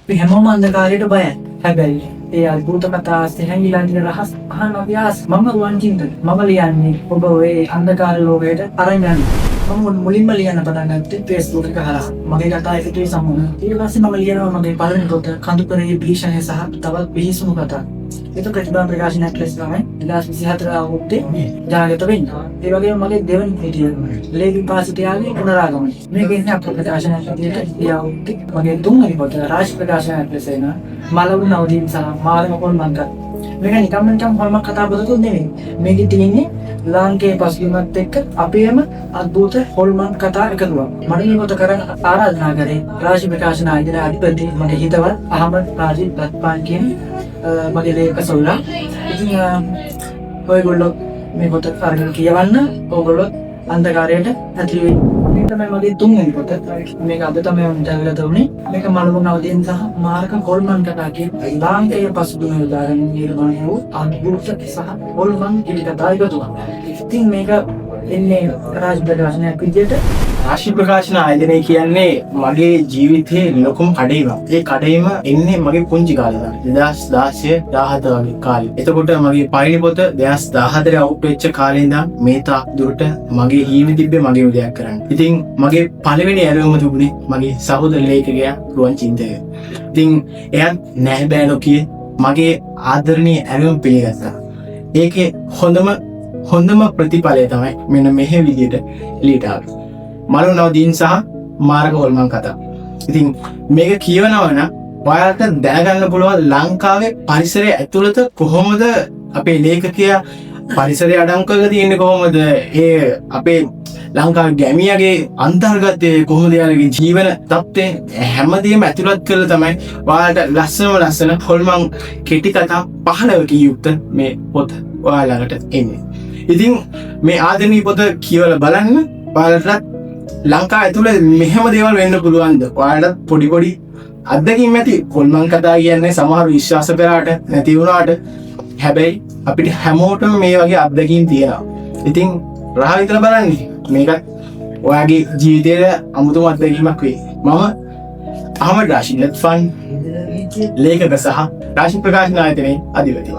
අපි හැමෝම අන්ධකාරයට බයයි. හැබැයි ඒ අద్భుත කතා සෙහඟිලා ඉන්න රහස් අහන අභ්‍යාස මම වංචින්ද මම ලියන්නේ ඔබ ඔය අන්ධකාර ලෝකයට අරන් යන්න. මම මුලින්ම ලියන්න පටන් ගත්තේ Facebook එක හරහා. මගේ කතා එකතුයි සමුණ. ඊට පස්සේ මම ලියනවා මගේ පළවෙනි පොත කඳුකරේ භීෂණය සහ තවත් බිහිසුණු කතා. ඒක ප්‍රතිභා ප්‍රකාශනයක් ලෙස තමයි 2024 අවුරුද්දේ ජාගත වෙන්නේ. ඒ වගේම මගේ දෙවෙනි පිටිය ලේවි පාසිටියාගේ පුනරාගමනය. මේක ඉන්නේ අප ප්‍රකාශනයක් විදිහට ගිය අවුරුද්දේ මගේ තුන්වෙනි පොත රාජ් ප්‍රකාශනයක් ලෙස එන මලවුන් අවදීන් සහ මාර්ග කොල්මන්ක. මේක නිකම්ම හොල්මන් කතා බදකුත් නෙවෙයි. මේකේ තියෙන්නේ ලාංකේය පසුබිමත් එක්ක අපේම අద్భుත හොල්මන් කතා එකතුවක්. මම මේ පොත කරන් ආරාධනා කරේ රාජ් ප්‍රකාශන ආයතන අධිපති මගේ හිතවත් අහමද් රාජි දත්පාන් කියන මගේ ලේඛක සොල්ලා. ඉතින් ඔයගොල්ලෝ මේ පොත අරගෙන කියවන්න. ඕගොල්ලෝ අන්ධකාරයට ඇතුළු වෙයි. මේක තමයි මගේ තුන්වෙනි පොත. මේක අද තමයි මම දාලා දුන්නේ. මේක මලවුන් අවදීන් සහ මාර්ක කොල්මන් කතා කියන ලාංකේය පසුබිම උදාහරණ නිර්මාණය වූ අద్భుත සහ කොල්මන් කතා එකතුවක්. ඉතින් මේක එන්නේ රාජ් ප්‍රකාශනයක් විදිහට. රාජ් ප්‍රකාශන ආයතනය කියන්නේ මගේ ජීවිතයේ ලොකුම කඩේමක්. ඒ කඩේම එන්නේ මගේ පුංචි කාලේ. 2016 17 වගේ කාලේ. එතකොට මගේ පළවෙනි පොත 2014 අවුට් වෙච්ච කාලේ ඉඳන් මේ තාක් දුරට මගේ හීන තිබ්බේ මගේම දෙයක් කරන්න. ඉතින් මගේ පළවෙනි ඇල්බම තිබුණේ මගේ සහෝදර ලේඛකයා රුවන් චින්තක. ඉතින් එයත් නැහැ බෑ නොකිය මගේ ආදරණීය ඇල්බම පිළිගත්තා. ඒකේ හොඳම ප්‍රතිඵලය තමයි මෙන්න මෙහෙ විදිහට එළියට ආවේ. මලවුන් අවදීන් සහ මාර්ග හොල්මන් කතා. ඉතින් මේක කියවනවනම් ඔයාලට දැනගන්න පුළුවන් ලංකාවේ පරිසරය ඇතුළත කොහොමද අපේ ලේඛකයා පරිසරය අඩංගු කරලා තියෙන්නේ, කොහොමද ඒ අපේ ලංකාවේ ගැමියගේ අන්තර්ගතය කොහොමද, යාලගේ ජීවන තත්ත්වය හැමදේම ඇතුළත් කරලා තමයි ඔයාලට ලස්සන හොල්මන් කෙටි කතා 15කින් යුක්ත මේ පොත ඔයාලට එන්නේ. ඉතින් මේ ආදරණීය පොත කියවලා බලන්න. ඔයාලට ලංකාව ඇතුළේ මෙහෙම දේවල් වෙන්න පුළුවන්ද? ඔයාලට පොඩි අත්දැකීම් ඇති. කොල්මන් කතා කියන්නේ සමහර විශ්වාස කරාට නැති වුණාට හැබැයි අපිට හැමෝටම මේ වගේ අත්දැකීම් තියෙනවා. ඉතින් රහ විතර බලන්න. මේකත් ඔයාගේ ජීවිතයේ අමුතුම අත්දැකීමක් වෙයි. මම අහමද් රාෂිද් ලත්ෆාන් ලේඛක සහ රාජ් ප්‍රකාශන ආයතනයේ අධිපති.